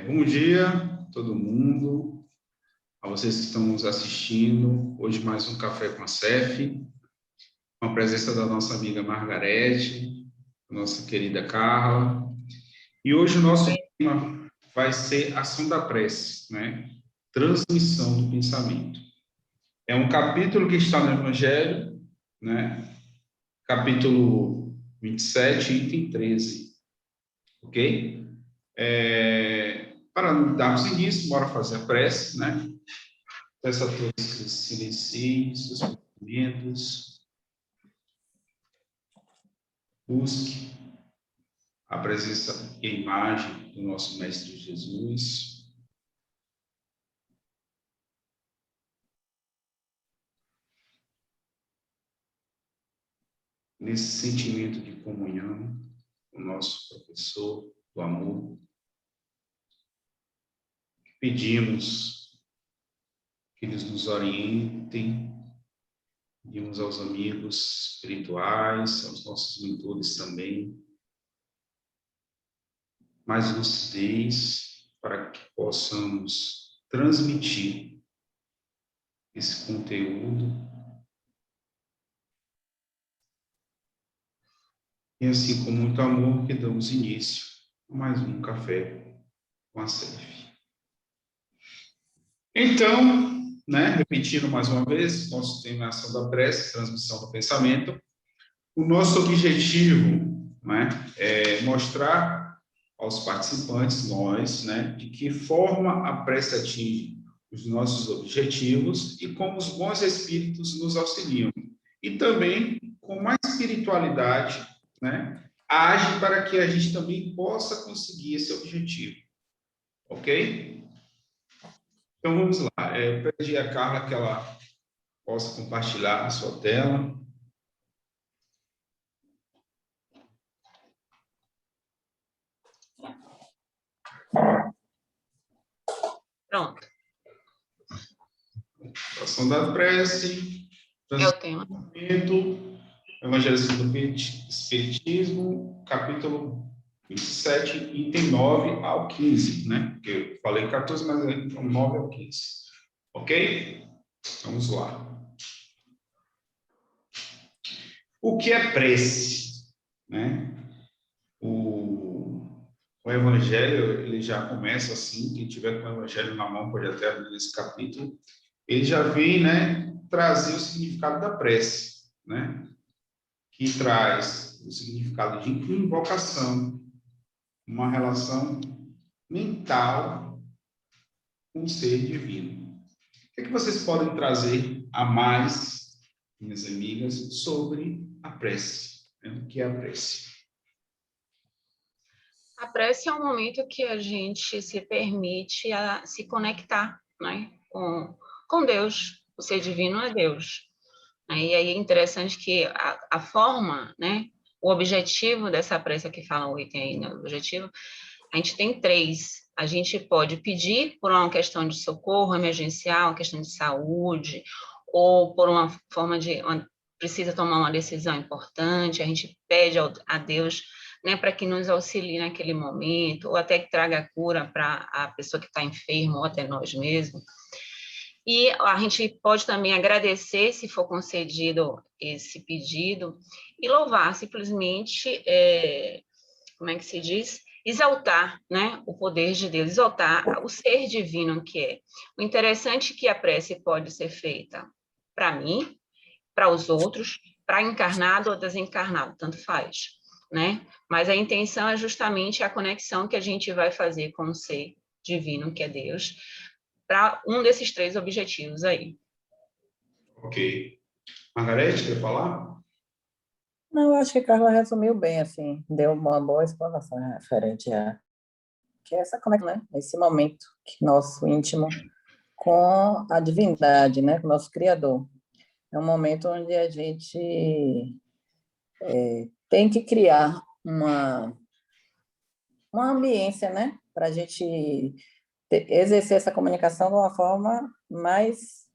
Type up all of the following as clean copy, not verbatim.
Bom dia a todo mundo, a vocês que estão nos assistindo. Hoje mais um Café com a CEF, com a presença da nossa amiga Margarete, nossa querida Carla. E hoje o nosso tema vai ser Ação da Prece, né? Transmissão do pensamento. É um capítulo que está no Evangelho, né? Capítulo 27, item 13, ok? Para darmos início, bora fazer a prece, né? Peço a todos que silenciem seus pensamentos, busque a presença e a imagem do nosso Mestre Jesus. Nesse sentimento de comunhão com o nosso professor do amor, pedimos que eles nos orientem, pedimos aos amigos espirituais, aos nossos mentores também, mais lucidez para que possamos transmitir esse conteúdo e assim com muito amor que damos início a mais um Café com a CEF. Então, né, repetindo mais uma vez, nosso tema é ação da prece, transmissão do pensamento. O nosso objetivo, né, é mostrar aos participantes, nós, né, de que forma a prece atinge os nossos objetivos e como os bons espíritos nos auxiliam. E também como a espiritualidade, né, age para que a gente também possa conseguir esse objetivo. Ok? Então, vamos lá. Eu pedi a Carla que ela possa compartilhar a sua tela. Pronto. Ação da prece, É o tema. Evangelho segundo o Espiritismo, capítulo 27, item 9 ao 15, né? Porque eu falei 14, mas é então 9 ao 15. Ok? Vamos lá. O que é prece? Né? O Evangelho, ele já começa assim, quem tiver com o Evangelho na mão pode até abrir esse capítulo. Ele já vem, né, trazer o significado da prece, né? Que traz o significado de invocação, uma relação mental com o ser divino. O que é que vocês podem trazer a mais, minhas amigas, sobre a prece? Né? O que é a prece? A prece é um momento que a gente se permite a se conectar, né, com Deus. O ser divino é Deus. E aí é interessante que a forma, né, o objetivo dessa prece que fala o item aí, né, o objetivo, a gente tem três. A gente pode pedir por uma questão de socorro emergencial, uma questão de saúde, ou por uma forma de... precisa tomar uma decisão importante, a gente pede a Deus, né, para que nos auxilie naquele momento, ou até que traga cura para a pessoa que está enferma, ou até nós mesmos. E a gente pode também agradecer, se for concedido esse pedido, e louvar, simplesmente, como é que se diz? Exaltar, né, o poder de Deus, exaltar o ser divino que é. O interessante é que a prece pode ser feita para mim, para os outros, para encarnado ou desencarnado, tanto faz, né? Mas a intenção é justamente a conexão que a gente vai fazer com o ser divino, que é Deus, para um desses três objetivos aí. Ok. Margarete, quer falar? Não, eu acho que a Carla resumiu bem, assim, deu uma boa explanação referente a que é essa conexão, né? Esse momento que nosso íntimo com a divindade, né? Com o nosso Criador. É um momento onde a gente tem que criar uma ambiência, né? Para a gente exercer essa comunicação de uma forma mais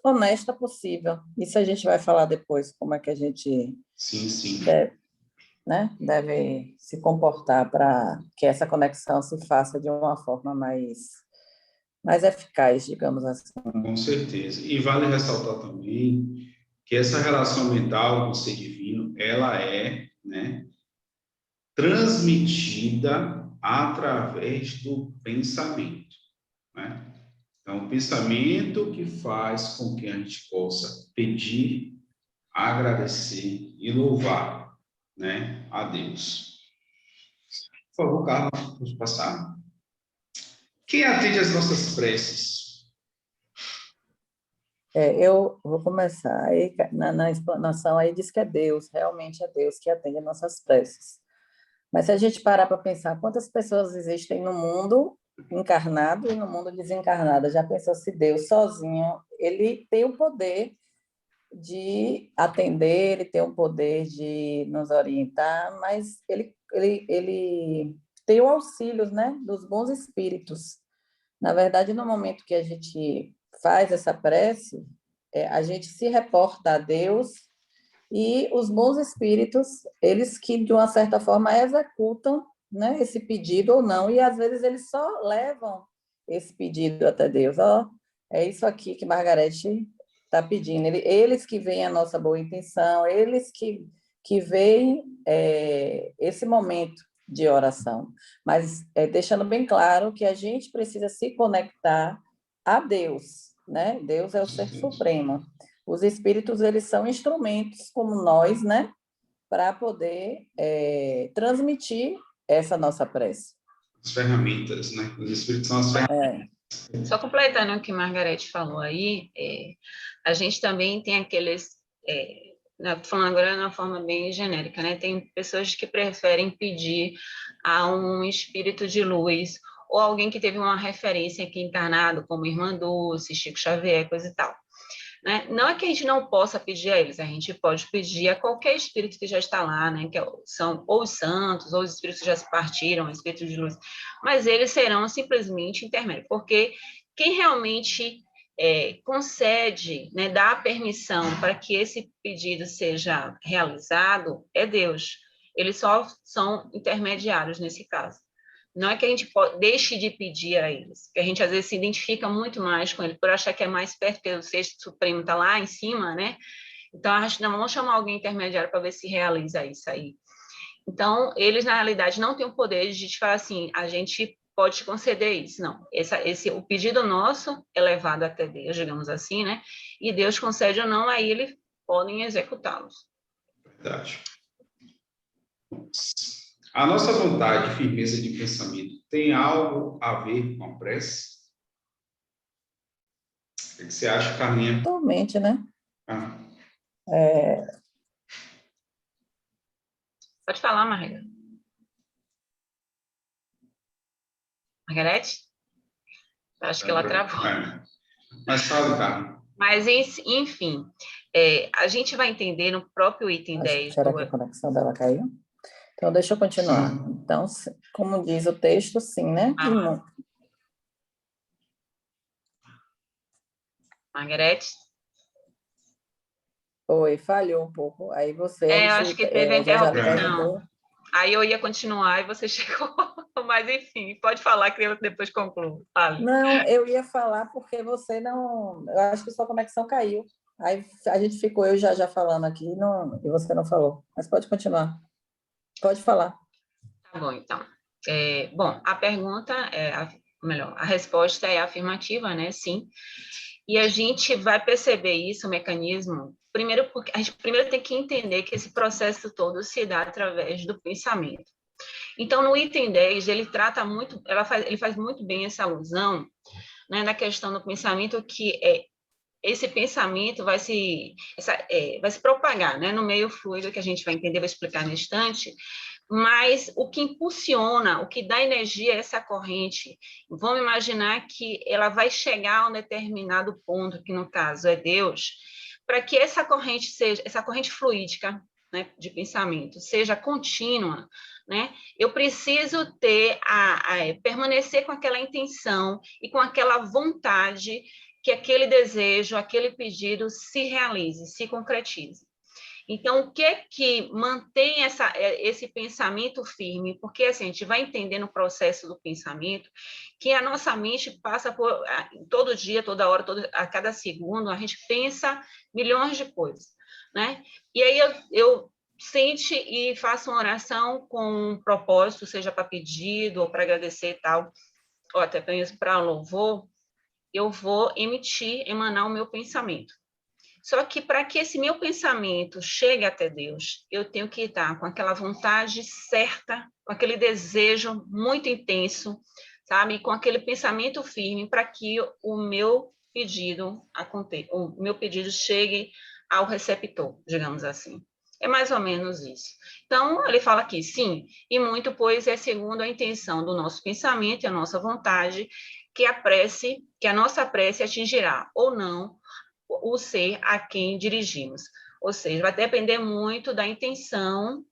honesta possível. Isso a gente vai falar depois, como é que a gente Sim. né, deve se comportar para que essa conexão se faça de uma forma mais eficaz, digamos assim. Com certeza. E vale ressaltar também que essa relação mental com o ser divino, ela é, né, transmitida através do pensamento, né? Então, o pensamento que faz com que a gente possa pedir, agradecer e louvar, né, a Deus. Por favor, Carla, vamos passar. Quem atende as nossas preces? Eu vou começar. Aí, na explanação, aí diz que é Deus, realmente é Deus que atende as nossas preces. Mas se a gente parar para pensar quantas pessoas existem no mundo encarnado e no mundo desencarnado, já pensou se Deus sozinho, ele tem o poder de atender, ele tem o poder de nos orientar, mas ele tem o auxílio, né, dos bons espíritos. Na verdade, no momento que a gente faz essa prece, a gente se reporta a Deus e os bons espíritos, eles que, de uma certa forma, executam, né, esse pedido ou não, e às vezes eles só levam esse pedido até Deus. Ó, é isso aqui que Margarete está pedindo. Eles que veem a nossa boa intenção, eles que veem esse momento de oração. Mas deixando bem claro que a gente precisa se conectar a Deus, né? Deus é o Ser Supremo. Os espíritos, eles são instrumentos como nós, né? Para poder transmitir essa nossa prece. As ferramentas, né? Os espíritos são as ferramentas. Só completando o que Margarete falou aí, a gente também tem aqueles, falando agora de uma forma bem genérica, né? Tem pessoas que preferem pedir a um espírito de luz ou alguém que teve uma referência aqui encarnado, como Irmã Dulce, Chico Xavier, coisa e tal. Né? Não é que a gente não possa pedir a eles, a gente pode pedir a qualquer espírito que já está lá, né? Que são ou os santos, ou os espíritos que já se partiram, espíritos de luz, mas eles serão simplesmente intermédios, porque quem realmente concede, né, dá a permissão para que esse pedido seja realizado é Deus. Eles só são intermediários nesse caso. Não é que a gente deixe de pedir a eles, porque a gente às vezes se identifica muito mais com ele, por achar que é mais perto, porque o Sexto Supremo está lá em cima, né? Então, acho que não, vamos chamar alguém intermediário para ver se realiza isso aí. Então, eles, na realidade, não têm o poder de te falar assim, a gente pode te conceder isso. Não, o pedido nosso é levado até Deus, digamos assim, né? E Deus concede ou não, aí eles podem executá-los. Verdade. A nossa vontade e firmeza de pensamento tem algo a ver com a prece? O que você acha, Carlinha? Totalmente, né? Pode falar, Margarete. Margarete? Acho que ela travou. Mas fala, Carlinha. Mas, enfim, a gente vai entender no próprio item 10. Será que a conexão dela caiu? Então, deixa eu continuar. Sim. Então, como diz o texto, sim, né? Margarete? Oi, falhou um pouco. Aí você... eu acho que teve a interrupção. Aí eu ia continuar e você chegou. Mas, enfim, pode falar que eu depois concluo. Fale. Não, eu ia falar porque você não... Eu acho que sua conexão caiu. Aí a gente ficou, eu já falando aqui, e você não falou. Mas pode continuar. Pode falar. Tá bom, então. Bom, a pergunta a resposta é afirmativa, né? Sim. E a gente vai perceber isso, o mecanismo, primeiro porque a gente primeiro tem que entender que esse processo todo se dá através do pensamento. Então, no item 10, ele faz muito bem essa alusão, né, na questão do pensamento, que esse pensamento vai se propagar, né, no meio fluido, que a gente vai entender, vai explicar no instante, mas o que impulsiona, o que dá energia a essa corrente, vamos imaginar que ela vai chegar a um determinado ponto, que no caso é Deus, para que essa corrente fluídica, né, de pensamento, seja contínua, né, eu preciso permanecer com aquela intenção e com aquela vontade que aquele desejo, aquele pedido se realize, se concretize. Então, o que é que mantém esse pensamento firme? Porque assim, a gente vai entender no processo do pensamento que a nossa mente passa por todo dia, toda hora, a cada segundo, a gente pensa milhões de coisas, né? E aí eu sente e faço uma oração com um propósito, seja para pedido ou para agradecer e tal, ou até para louvor, eu vou emanar o meu pensamento. Só que para que esse meu pensamento chegue até Deus, eu tenho que estar com aquela vontade certa, com aquele desejo muito intenso, sabe? Com aquele pensamento firme para que o meu pedido chegue ao receptor, digamos assim. É mais ou menos isso. Então, ele fala aqui, sim, e muito, pois, é segundo a intenção do nosso pensamento e a nossa vontade que a nossa prece atingirá ou não o ser a quem dirigimos. Ou seja, vai depender muito da intenção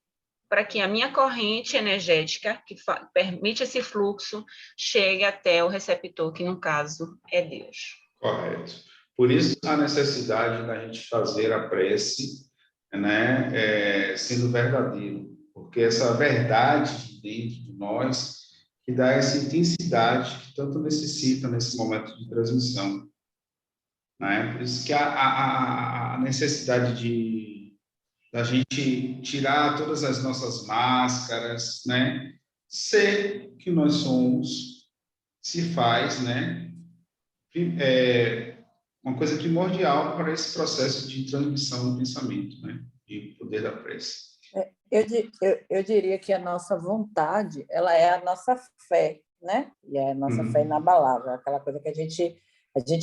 para que a minha corrente energética, que permite esse fluxo, chegue até o receptor, que no caso é Deus. Correto. Por isso a necessidade da gente fazer a prece, né, sendo verdadeiro, porque essa verdade dentro de nós que dá essa intensidade que tanto necessita nesse momento de transmissão, né? Por isso que a necessidade da gente tirar todas as nossas máscaras, né? Ser o que nós somos se faz, né? Uma coisa primordial para esse processo de transmissão do pensamento, né? De poder da prece. Eu diria que a nossa vontade, ela é a nossa fé, né? E é a nossa fé inabalável, aquela coisa que a gente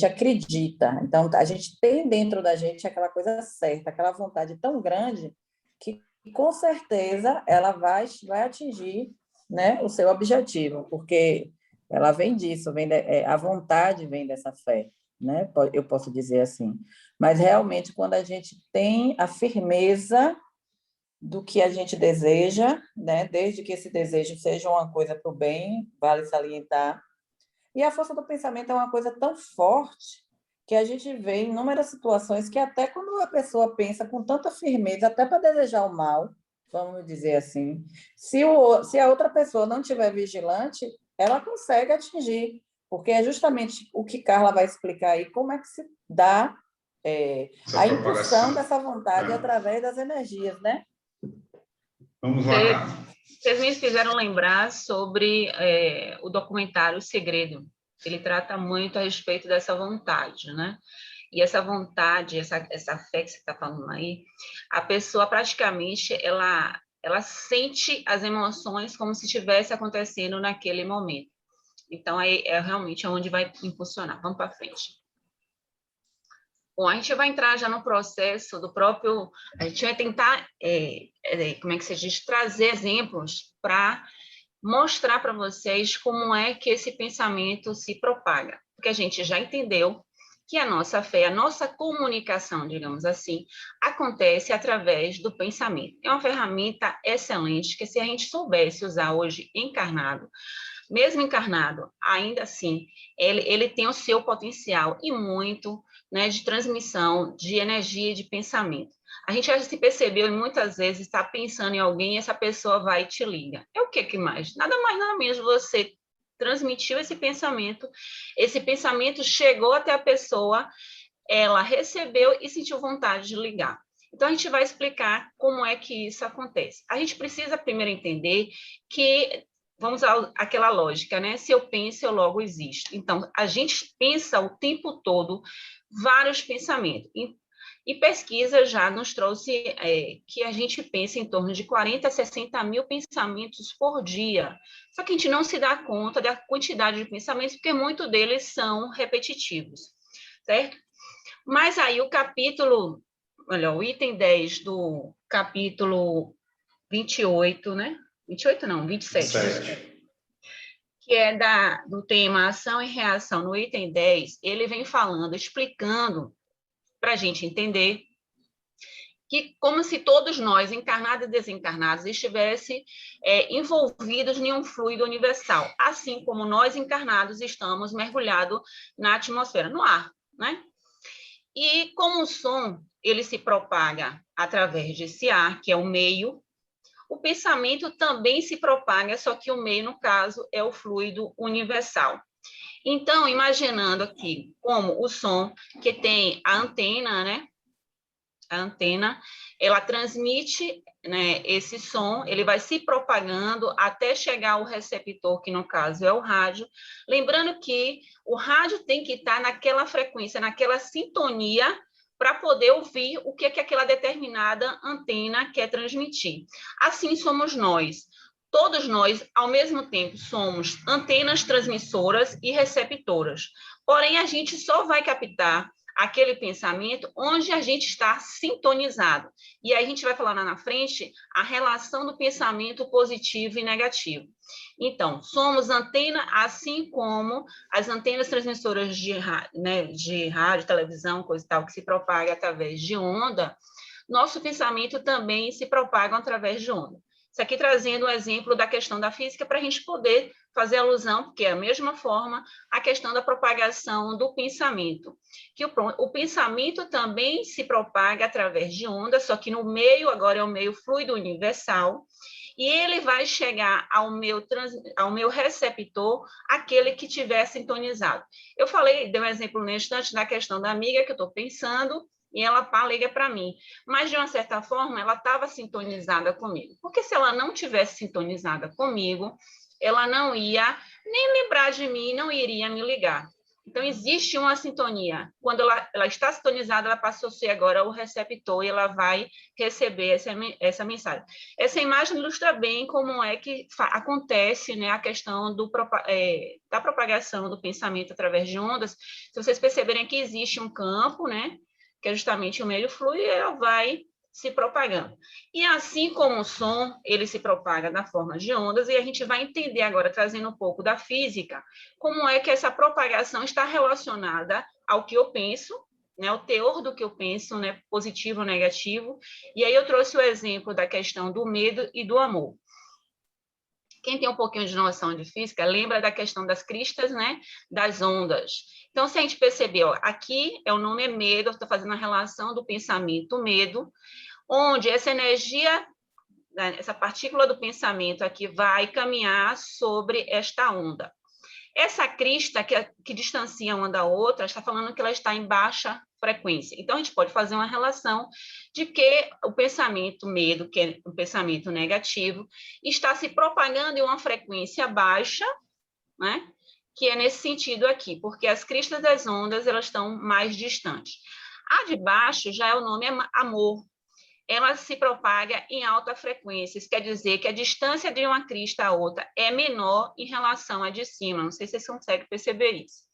acredita. Então, a gente tem dentro da gente aquela coisa certa, aquela vontade tão grande que, com certeza, ela vai atingir, né, o seu objetivo, porque ela vem disso, a vontade vem dessa fé, né? Eu posso dizer assim. Mas, realmente, quando a gente tem a firmeza do que a gente deseja, né? Desde que esse desejo seja uma coisa para o bem, vale salientar. E a força do pensamento é uma coisa tão forte que a gente vê em inúmeras situações que até quando a pessoa pensa com tanta firmeza, até para desejar o mal, vamos dizer assim, se a outra pessoa não estiver vigilante, ela consegue atingir, porque é justamente o que Carla vai explicar aí, como é que se dá a impulsão dessa vontade através das energias, né? Vamos lá, Carla. Vocês me fizeram lembrar sobre o documentário O Segredo. Ele trata muito a respeito dessa vontade, né? E essa vontade, essa fé que você está falando aí, a pessoa praticamente, ela sente as emoções como se estivesse acontecendo naquele momento. Então, aí é realmente onde vai impulsionar. Vamos para frente. Bom, a gente vai entrar já no processo do próprio... A gente vai tentar, como é que se diz, trazer exemplos para mostrar para vocês como é que esse pensamento se propaga. Porque a gente já entendeu que a nossa fé, a nossa comunicação, digamos assim, acontece através do pensamento. É uma ferramenta excelente que, se a gente soubesse usar hoje encarnado, mesmo encarnado, ainda assim, ele tem o seu potencial e muito, né, de transmissão de energia e de pensamento. A gente já se percebeu e muitas vezes está pensando em alguém e essa pessoa vai e te liga. É o que mais? Nada mais, nada menos, você transmitiu esse pensamento chegou até a pessoa, ela recebeu e sentiu vontade de ligar. Então, a gente vai explicar como é que isso acontece. A gente precisa primeiro entender que, vamos àquela lógica, né? Se eu penso, eu logo existo. Então, a gente pensa o tempo todo vários pensamentos. E pesquisa já nos trouxe que a gente pensa em torno de 40 a 60 mil pensamentos por dia. Só que a gente não se dá conta da quantidade de pensamentos, porque muitos deles são repetitivos, certo? Mas aí o item 10 do capítulo 28, né? 28 não, 27. 27. Que é do tema ação e reação, no item 10, ele vem falando, explicando para a gente entender que como se todos nós, encarnados e desencarnados, estivessem envolvidos em um fluido universal, assim como nós, encarnados, estamos mergulhados na atmosfera, no ar, né? E como o som, ele se propaga através desse ar, que é o meio. O pensamento também se propaga, só que o meio, no caso, é o fluido universal. Então, imaginando aqui como o som, que tem a antena, né? A antena, ela transmite, né, esse som, ele vai se propagando até chegar ao receptor, que no caso é o rádio. Lembrando que o rádio tem que estar naquela frequência, naquela sintonia, para poder ouvir o que é que aquela determinada antena quer transmitir. Assim somos nós. Todos nós, ao mesmo tempo, somos antenas transmissoras e receptoras. Porém, a gente só vai captar aquele pensamento onde a gente está sintonizado. E aí a gente vai falar lá na frente a relação do pensamento positivo e negativo. Então, somos antena, assim como as antenas transmissoras de rádio, televisão, coisa e tal, que se propaga através de onda, nosso pensamento também se propaga através de onda. Isso aqui trazendo o exemplo da questão da física para a gente poder fazer alusão, porque é a mesma forma, a questão da propagação do pensamento. Que o pensamento também se propaga através de ondas, só que no meio, agora é o meio fluido universal, e ele vai chegar ao meu receptor, aquele que tiver sintonizado. Eu dei um exemplo no instante da questão da amiga que eu estou pensando, e ela liga para mim. Mas, de uma certa forma, ela estava sintonizada comigo. Porque se ela não tivesse sintonizada comigo, ela não ia nem lembrar de mim, não iria me ligar. Então, existe uma sintonia. Quando ela está sintonizada, ela passou a ser agora o receptor e ela vai receber essa mensagem. Essa imagem ilustra bem como é que acontece, né, a questão da propagação do pensamento através de ondas. Se vocês perceberem que existe um campo, né, que é justamente o meio fluido, e ela vai se propagando. E assim como o som, ele se propaga na forma de ondas, e a gente vai entender agora, trazendo um pouco da física, como é que essa propagação está relacionada ao que eu penso, né, o teor do que eu penso, né, positivo ou negativo, e aí eu trouxe o exemplo da questão do medo e do amor. Quem tem um pouquinho de noção de física, lembra da questão das cristas, né, das ondas. Então, se a gente perceber, ó, aqui o nome é medo, eu estou fazendo a relação do pensamento medo, onde essa energia, né, essa partícula do pensamento aqui vai caminhar sobre esta onda. Essa crista que distancia uma da outra, está falando que ela está em baixa frequência. Então, a gente pode fazer uma relação de que o pensamento medo, que é um pensamento negativo, está se propagando em uma frequência baixa, né? Que é nesse sentido aqui, porque as cristas das ondas, elas estão mais distantes. A de baixo já é o nome amor. Ela se propaga em alta frequência, isso quer dizer que a distância de uma crista a outra é menor em relação à de cima, não sei se vocês conseguem perceber isso.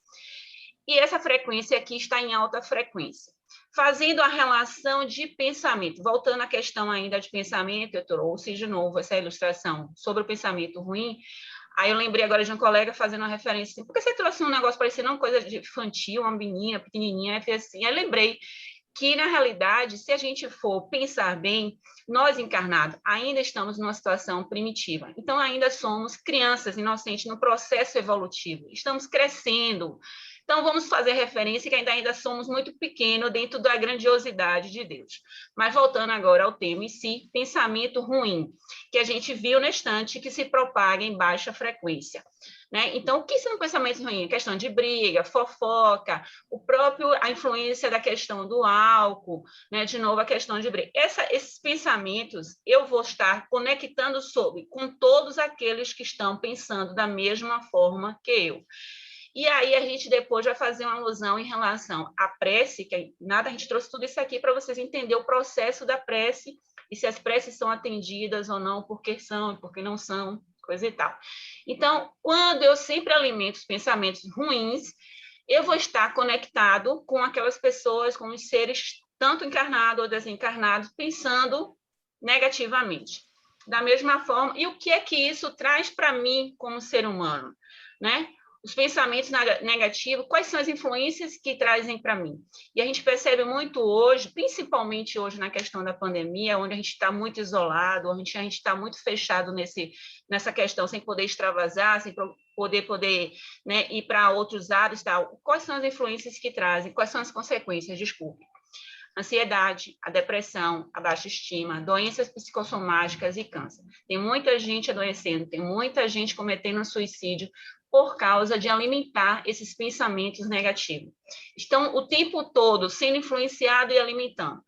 E essa frequência aqui está em alta frequência. Fazendo a relação de pensamento, voltando à questão ainda de pensamento, eu trouxe de novo essa ilustração sobre o pensamento ruim. Aí eu lembrei agora de um colega fazendo uma referência assim, porque você trouxe um negócio parecendo uma coisa de infantil, uma menina pequenininha, assim. Aí eu lembrei que, na realidade, se a gente for pensar bem, nós encarnados ainda estamos numa situação primitiva. Então, ainda somos crianças inocentes no processo evolutivo. Estamos crescendo. Então, vamos fazer referência que ainda somos muito pequenos dentro da grandiosidade de Deus. Mas, voltando agora ao tema em si, pensamento ruim, que a gente viu na estante que se propaga em baixa frequência. Né? Então, o que são pensamentos ruins? A questão de briga, fofoca, a influência da questão do álcool, né? De novo, a questão de briga. Esses pensamentos, eu vou estar conectando com todos aqueles que estão pensando da mesma forma que eu. E aí a gente depois vai fazer uma alusão em relação à prece, que a gente trouxe tudo isso aqui para vocês entenderem o processo da prece e se as preces são atendidas ou não, por que são e por que não são, coisa e tal. Então, quando eu sempre alimento os pensamentos ruins, eu vou estar conectado com aquelas pessoas, com os seres tanto encarnados ou desencarnados, pensando negativamente. Da mesma forma, e o que é que isso traz para mim como ser humano, né? Os pensamentos negativos, quais são as influências que trazem para mim? E a gente percebe muito hoje, principalmente hoje na questão da pandemia, onde a gente está muito isolado, onde a gente está muito fechado nessa questão, sem poder extravasar, sem poder né, ir para outros áreas. Tal. Quais são as influências que trazem? Quais são as consequências? Desculpe. ansiedade, a depressão, a baixa estima, doenças psicossomáticas e câncer. Tem muita gente adoecendo, tem muita gente cometendo suicídio por causa de alimentar esses pensamentos negativos. Estão o tempo todo sendo influenciado e alimentando.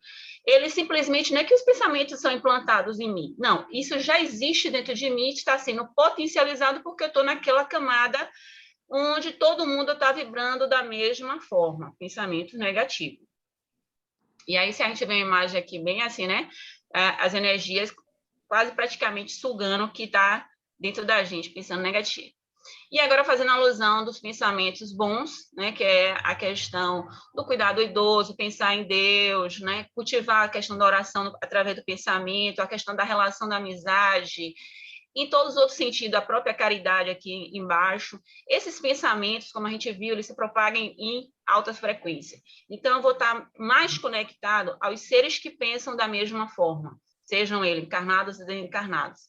Ele simplesmente, não é que os pensamentos são implantados em mim, não, isso já existe dentro de mim, está sendo potencializado porque eu estou naquela camada onde todo mundo está vibrando da mesma forma, pensamento negativo. E aí, se a gente vê uma imagem aqui bem assim, né, as energias quase praticamente sugando o que está dentro da gente, pensando negativo. E agora fazendo alusão dos pensamentos bons, né, que é a questão do cuidado idoso, pensar em Deus, né, cultivar a questão da oração através do pensamento, a questão da relação da amizade, em todos os outros sentidos, a própria caridade aqui embaixo. Esses pensamentos, como a gente viu, eles se propagam em alta frequência. Então, eu vou estar mais conectado aos seres que pensam da mesma forma, sejam eles encarnados ou desencarnados.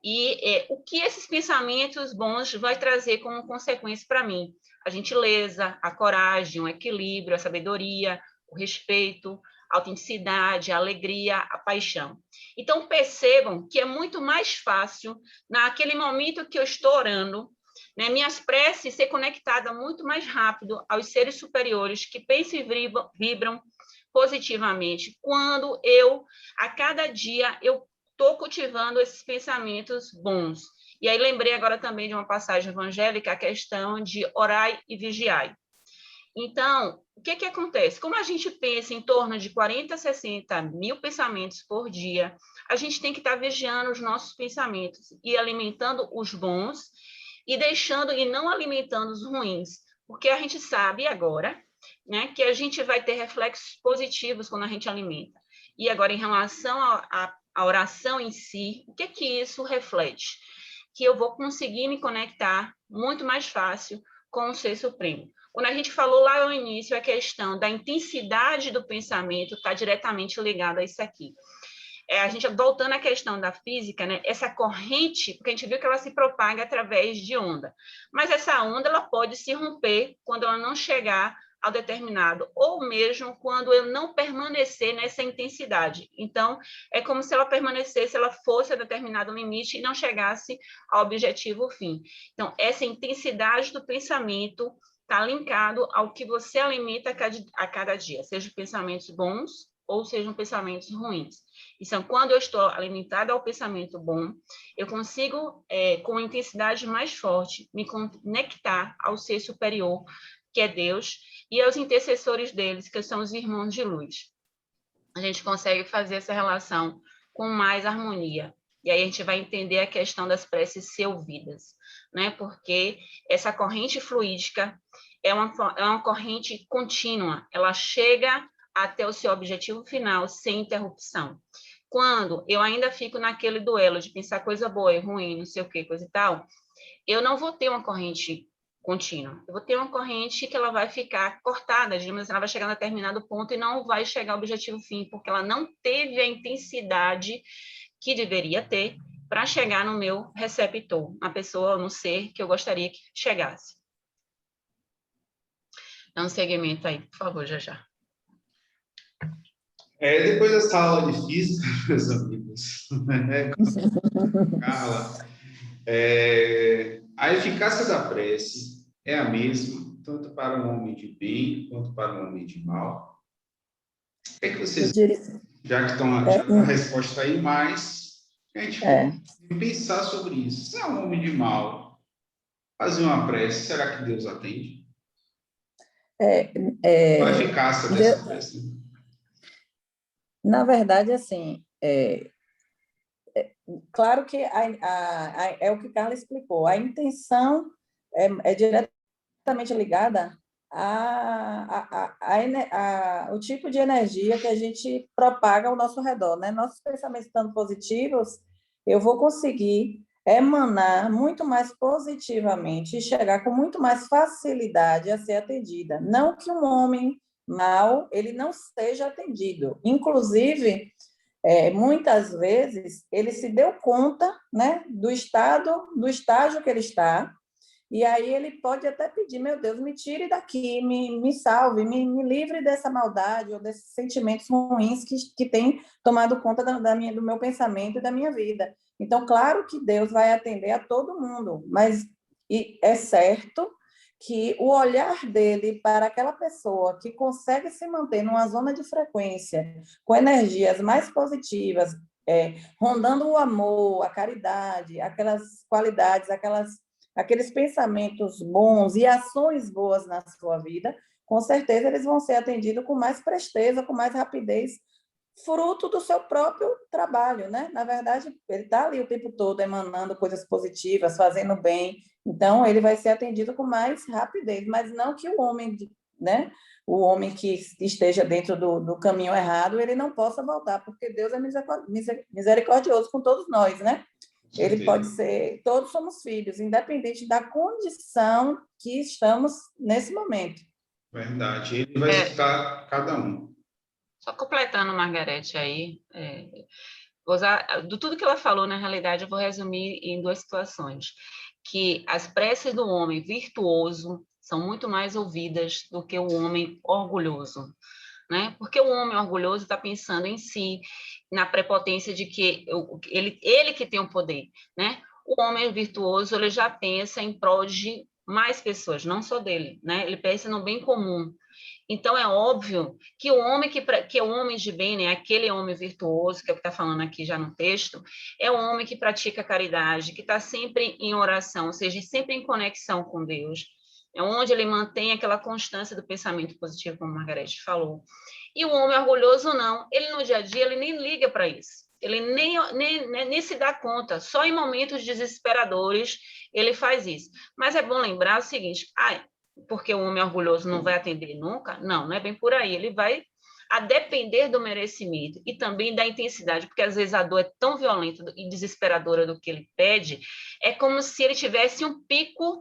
E o que esses pensamentos bons vai trazer como consequência para mim? A gentileza, a coragem, o equilíbrio, a sabedoria, o respeito, a autenticidade, a alegria, a paixão. Então, percebam que é muito mais fácil, naquele momento que eu estou orando, né, minhas preces ser conectada muito mais rápido aos seres superiores que pensam e vibram positivamente, quando eu, a cada dia, eu estou cultivando esses pensamentos bons. E aí lembrei agora também de uma passagem evangélica, a questão de orai e vigiai. Então, o que acontece? Como a gente pensa em torno de 40 a 60 mil pensamentos por dia, a gente tem que estar vigiando os nossos pensamentos e alimentando os bons e deixando e não alimentando os ruins, porque a gente sabe agora, né, que a gente vai ter reflexos positivos quando a gente alimenta. E agora, em relação à oração em si, o que isso reflete? Que eu vou conseguir me conectar muito mais fácil com o Ser Supremo. Quando a gente falou lá no início, a questão da intensidade do pensamento está diretamente ligada a isso aqui. A gente, voltando à questão da física, né, essa corrente, porque a gente viu que ela se propaga através de onda, mas essa onda ela pode se romper quando ela não chegar ao determinado, ou mesmo quando eu não permanecer nessa intensidade. Então, é como se ela permanecesse, ela fosse a determinado limite e não chegasse ao objetivo fim. Então, essa intensidade do pensamento está linkado ao que você alimenta a cada dia, sejam pensamentos bons ou sejam pensamentos ruins. Então, quando eu estou alimentada ao pensamento bom, eu consigo, com intensidade mais forte, me conectar ao ser superior, que é Deus, e aos intercessores deles, que são os irmãos de luz. A gente consegue fazer essa relação com mais harmonia. E aí a gente vai entender a questão das preces ser ouvidas, né? Porque essa corrente fluídica é uma corrente contínua, ela chega até o seu objetivo final sem interrupção. Quando eu ainda fico naquele duelo de pensar coisa boa e ruim, não sei o que, coisa e tal, eu não vou ter uma corrente contínua. Eu vou ter uma corrente que ela vai ficar cortada, digamos assim, ela vai chegar a determinado ponto e não vai chegar ao objetivo fim, porque ela não teve a intensidade que deveria ter para chegar no meu receptor, na pessoa, no ser que eu gostaria que chegasse. Dá um segmento aí, por favor, já. Depois dessa aula de física, meus amigos, Carla, a eficácia da prece é a mesma, tanto para um homem de bem quanto para um homem de mal. O que é que vocês, já que estão a resposta aí, mas a gente pode pensar sobre isso. Se é um homem de mal fazer uma prece, será que Deus atende? Qual a eficácia dessa prece? Na verdade, assim, claro que é o que Carla explicou, a intenção é diretamente ligada ao tipo de energia que a gente propaga ao nosso redor, né? Nossos pensamentos estando positivos, eu vou conseguir emanar muito mais positivamente e chegar com muito mais facilidade a ser atendida. Não que um homem mau ele não seja atendido. Inclusive, muitas vezes, ele se deu conta, né, do estágio que ele está, E aí ele pode até pedir, meu Deus, me tire daqui, me salve, me livre dessa maldade ou desses sentimentos ruins que tem tomado conta do meu pensamento e da minha vida. Então, claro que Deus vai atender a todo mundo, mas é certo que o olhar dele para aquela pessoa que consegue se manter numa zona de frequência, com energias mais positivas, rondando o amor, a caridade, aquelas qualidades, aqueles pensamentos bons e ações boas na sua vida, com certeza eles vão ser atendidos com mais presteza, com mais rapidez, fruto do seu próprio trabalho, né? Na verdade, ele está ali o tempo todo emanando coisas positivas, fazendo bem, então ele vai ser atendido com mais rapidez, mas não que o homem, né? O homem que esteja dentro do caminho errado, ele não possa voltar, porque Deus é misericordioso com todos nós, né? Ele pode ser, todos somos filhos, independente da condição que estamos nesse momento. Verdade, ele vai escutar cada um. Só completando, Margarete, aí, vou usar, de tudo que ela falou, na realidade, eu vou resumir em duas situações. Que as preces do homem virtuoso são muito mais ouvidas do que o homem orgulhoso, né? Porque o homem orgulhoso está pensando em si, na prepotência de que ele que tem o poder, né? O homem virtuoso, ele já pensa em prol de mais pessoas, não só dele, né? Ele pensa no bem comum. Então, é óbvio que o homem que é o homem de bem, né, aquele homem virtuoso, que é o que está falando aqui já no texto, é o homem que pratica caridade, que está sempre em oração, ou seja, sempre em conexão com Deus, é onde ele mantém aquela constância do pensamento positivo, como a Margarete falou. E o homem orgulhoso, não. Ele, no dia a dia, ele nem liga para isso. Ele nem se dá conta. Só em momentos desesperadores ele faz isso. Mas é bom lembrar o seguinte, porque o homem orgulhoso não vai atender nunca? Não, não é bem por aí. Ele vai a depender do merecimento e também da intensidade, porque às vezes a dor é tão violenta e desesperadora do que ele pede, é como se ele tivesse um pico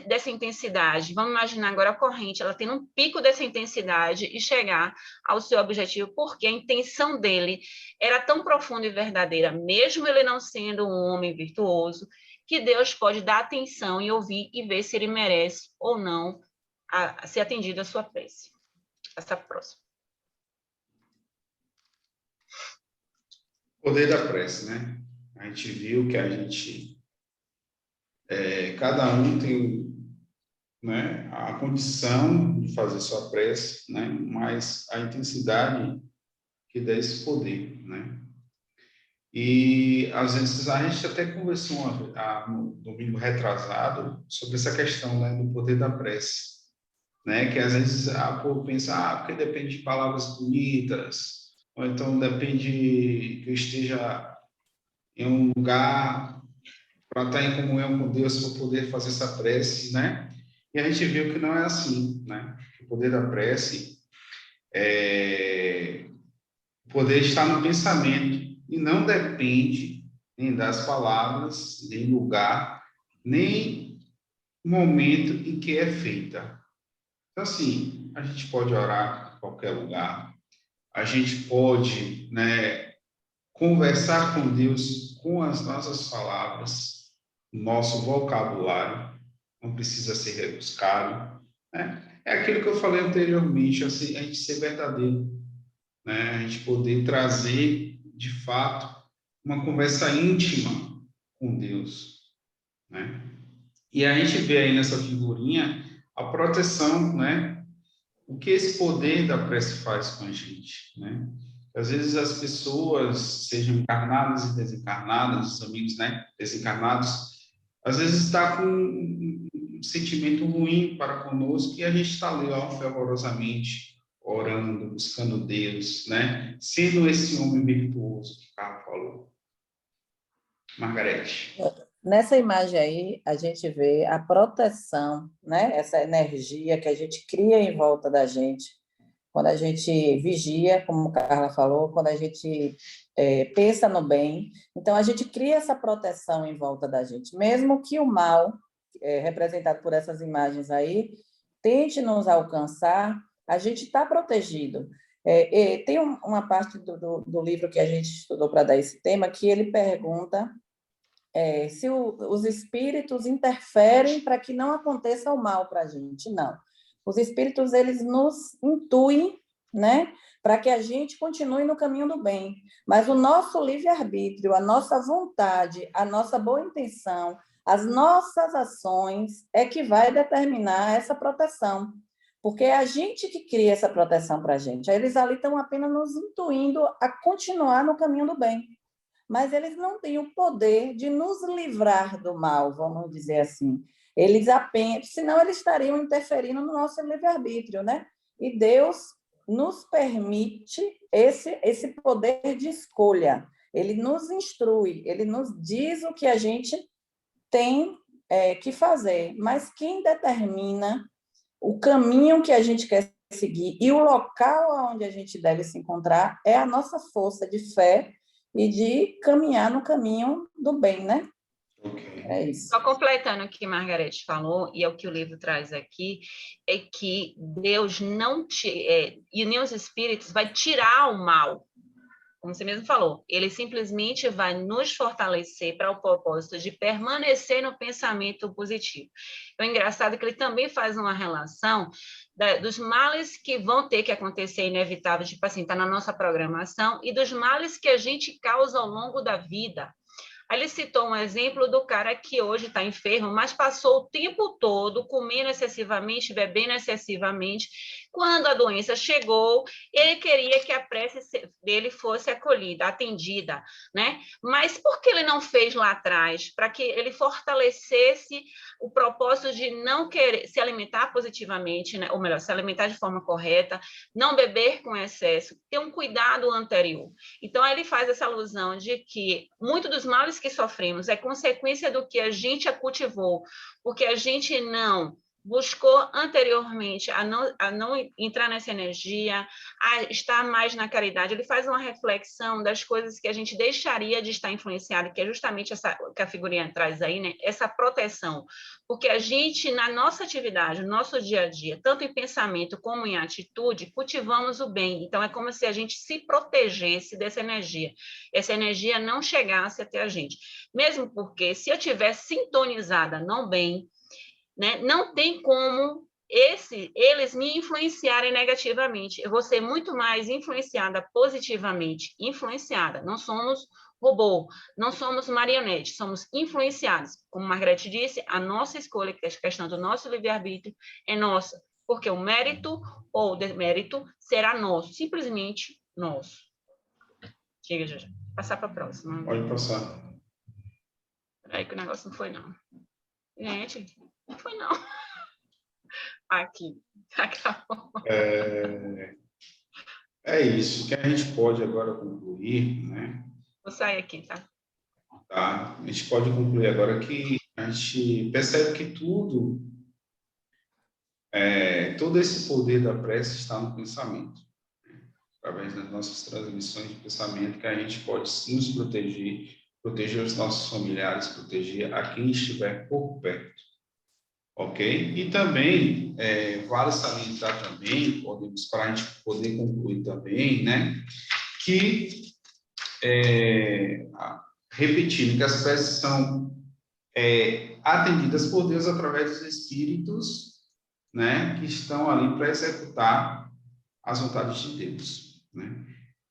dessa intensidade. Vamos imaginar agora a corrente, ela tendo um pico dessa intensidade e chegar ao seu objetivo, porque a intenção dele era tão profunda e verdadeira, mesmo ele não sendo um homem virtuoso, que Deus pode dar atenção e ouvir e ver se ele merece ou não a ser atendido a sua prece. Essa próxima. Poder da prece, né? A gente viu que cada um tem, né, a condição de fazer sua prece, né? Mas a intensidade que dá esse poder, né? E às vezes a gente até conversou no domingo retrasado sobre essa questão, né, do poder da prece, né? Que às vezes a povo pensa, porque depende de palavras bonitas, ou então depende que eu esteja em um lugar para estar em comunhão com Deus para poder fazer essa prece, né? E a gente viu que não é assim, né? O poder da prece o poder está no pensamento e não depende nem das palavras, nem lugar, nem momento em que é feita. Então, assim, a gente pode orar em qualquer lugar, a gente pode, né, conversar com Deus com as nossas palavras, nosso vocabulário, não precisa ser rebuscado, né? É aquilo que eu falei anteriormente, assim, a gente ser verdadeiro, né? A gente poder trazer, de fato, uma conversa íntima com Deus, né? E a gente vê aí nessa figurinha a proteção, né? O que esse poder da prece faz com a gente, né? Às vezes as pessoas, sejam encarnadas e desencarnadas, os amigos, né, desencarnados, às vezes está com um sentimento ruim para conosco e a gente está ali, ó, fervorosamente orando, buscando Deus, né? Sendo esse homem virtuoso que o Carlos falou. Margarete. Nessa imagem aí, a gente vê a proteção, né? Essa energia que a gente cria em volta da gente, quando a gente vigia, como a Carla falou, quando a gente pensa no bem. Então, a gente cria essa proteção em volta da gente, mesmo que o mal, representado por essas imagens aí, tente nos alcançar, a gente está protegido. Tem uma parte do livro que a gente estudou para dar esse tema, que ele pergunta se os espíritos interferem para que não aconteça o mal para a gente, não. Os espíritos, eles nos intuem, né, para que a gente continue no caminho do bem. Mas o nosso livre-arbítrio, a nossa vontade, a nossa boa intenção, as nossas ações é que vai determinar essa proteção. Porque é a gente que cria essa proteção para a gente. Eles ali estão apenas nos intuindo a continuar no caminho do bem. Mas eles não têm o poder de nos livrar do mal, vamos dizer assim. Eles apenas, senão eles estariam interferindo no nosso livre-arbítrio, né? E Deus nos permite esse poder de escolha. Ele nos instrui, ele nos diz o que a gente tem que fazer, mas quem determina o caminho que a gente quer seguir e o local onde a gente deve se encontrar é a nossa força de fé e de caminhar no caminho do bem, né? Ok. É isso. Só completando o que Margarete falou, e é o que o livro traz aqui, é que Deus não e nem os espíritos vai tirar o mal, como você mesmo falou, ele simplesmente vai nos fortalecer para o propósito de permanecer no pensamento positivo. O engraçado é que ele também faz uma relação dos males que vão ter que acontecer inevitável, tipo assim, está na nossa programação, e dos males que a gente causa ao longo da vida. Aí ele citou um exemplo do cara que hoje está enfermo, mas passou o tempo todo comendo excessivamente, bebendo excessivamente. Quando a doença chegou, ele queria que a prece dele fosse acolhida, atendida, né? Mas por que ele não fez lá atrás? Para que ele fortalecesse o propósito de não querer se alimentar positivamente, né? Ou melhor, se alimentar de forma correta, não beber com excesso, ter um cuidado anterior. Então, ele faz essa alusão de que muito dos males que sofremos é consequência do que a gente cultivou, porque a gente não buscou anteriormente a não entrar nessa energia, a estar mais na caridade. Ele faz uma reflexão das coisas que a gente deixaria de estar influenciado, que é justamente essa que a figurinha traz aí, né? Essa proteção. Porque a gente, na nossa atividade, no nosso dia a dia, tanto em pensamento como em atitude, cultivamos o bem. Então, é como se a gente se protegesse dessa energia. Essa energia não chegasse até a gente. Mesmo porque, se eu estiver sintonizada não bem, né, não tem como eles me influenciarem negativamente. Eu vou ser muito mais influenciada positivamente. Influenciada. Não somos robô, não somos marionete, somos influenciados. Como Margarete disse, a nossa escolha, que é a questão do nosso livre-arbítrio, é nossa. Porque o mérito ou demérito será nosso, simplesmente nosso. Chega, já. Passar para a próxima. Pode passar. Peraí que o negócio não foi, não. Gente, não foi, não. Aqui. Acabou. É isso. O que a gente pode agora concluir, né? Vou sair aqui, tá? Tá? A gente pode concluir agora que a gente percebe que todo esse poder da prece está no pensamento. Através das nossas transmissões de pensamento, que a gente pode nos proteger, proteger os nossos familiares, proteger a quem estiver por perto. Ok? E também, vale salientar também, para a gente poder concluir também, né, que, repetindo, que as preces são atendidas por Deus através dos espíritos, né, que estão ali para executar as vontades de Deus, né?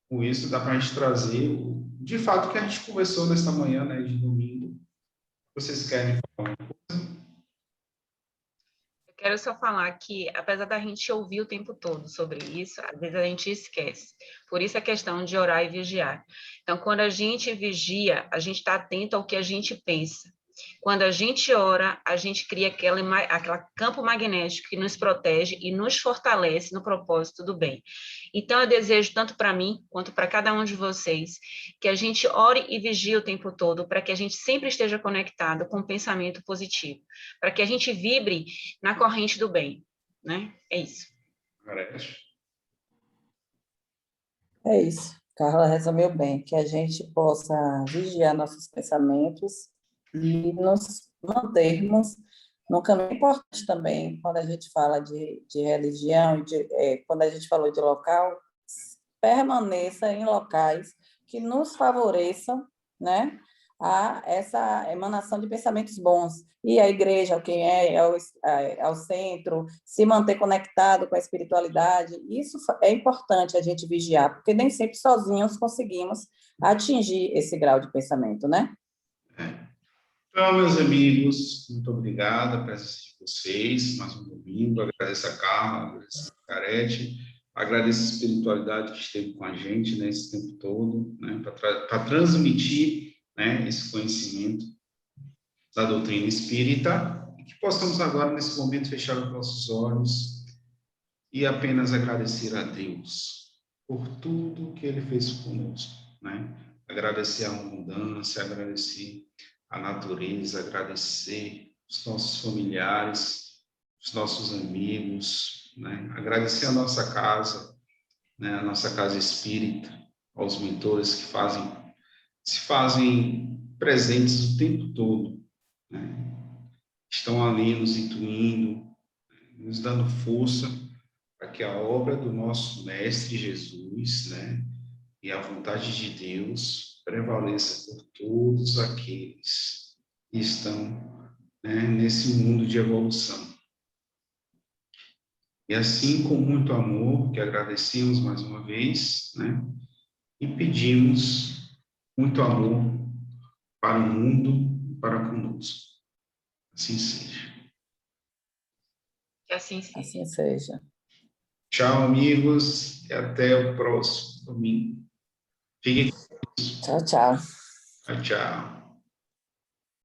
Com isso, dá para a gente trazer, de fato, o que a gente conversou nesta manhã, né, de domingo. Vocês querem falar? Eu quero só falar que, apesar da gente ouvir o tempo todo sobre isso, às vezes a gente esquece. Por isso a questão de orar e vigiar. Então, quando a gente vigia, a gente está atento ao que a gente pensa. Quando a gente ora, a gente cria aquele campo magnético que nos protege e nos fortalece no propósito do bem. Então, eu desejo tanto para mim quanto para cada um de vocês que a gente ore e vigie o tempo todo para que a gente sempre esteja conectado com o pensamento positivo, para que a gente vibre na corrente do bem, né? É isso. É isso. Carla resumiu bem, que a gente possa vigiar nossos pensamentos e nos mantermos no caminho importante também, quando a gente fala de religião, quando a gente falou de local, permaneça em locais que nos favoreçam, né, a essa emanação de pensamentos bons. E a igreja, quem é o centro, se manter conectado com a espiritualidade, isso é importante a gente vigiar, porque nem sempre sozinhos conseguimos atingir esse grau de pensamento, né? Então, meus amigos, muito obrigado a presença de vocês, mais um domingo, agradeço a Carla, agradeço a Carete, agradeço a espiritualidade que esteve com a gente nesse tempo todo, né, para transmitir, né, esse conhecimento da doutrina espírita, e que possamos agora, nesse momento, fechar os nossos olhos e apenas agradecer a Deus por tudo que Ele fez conosco, né? Agradecer a abundância, agradecer a natureza, agradecer os nossos familiares, os nossos amigos, né? Agradecer a nossa casa, né? A nossa casa espírita, aos mentores que se fazem presentes o tempo todo, né? Estão ali nos intuindo, nos dando força para que a obra do nosso Mestre Jesus, né, e a vontade de Deus prevaleça por todos aqueles que estão, né, nesse mundo de evolução. E assim, com muito amor, que agradecemos mais uma vez, né, e pedimos muito amor para o mundo e para conosco. Assim seja. Que assim seja. Assim seja. Tchau, amigos, e até o próximo domingo. Fiquem com Deus. Tchau, tchau. Tchau, tchau.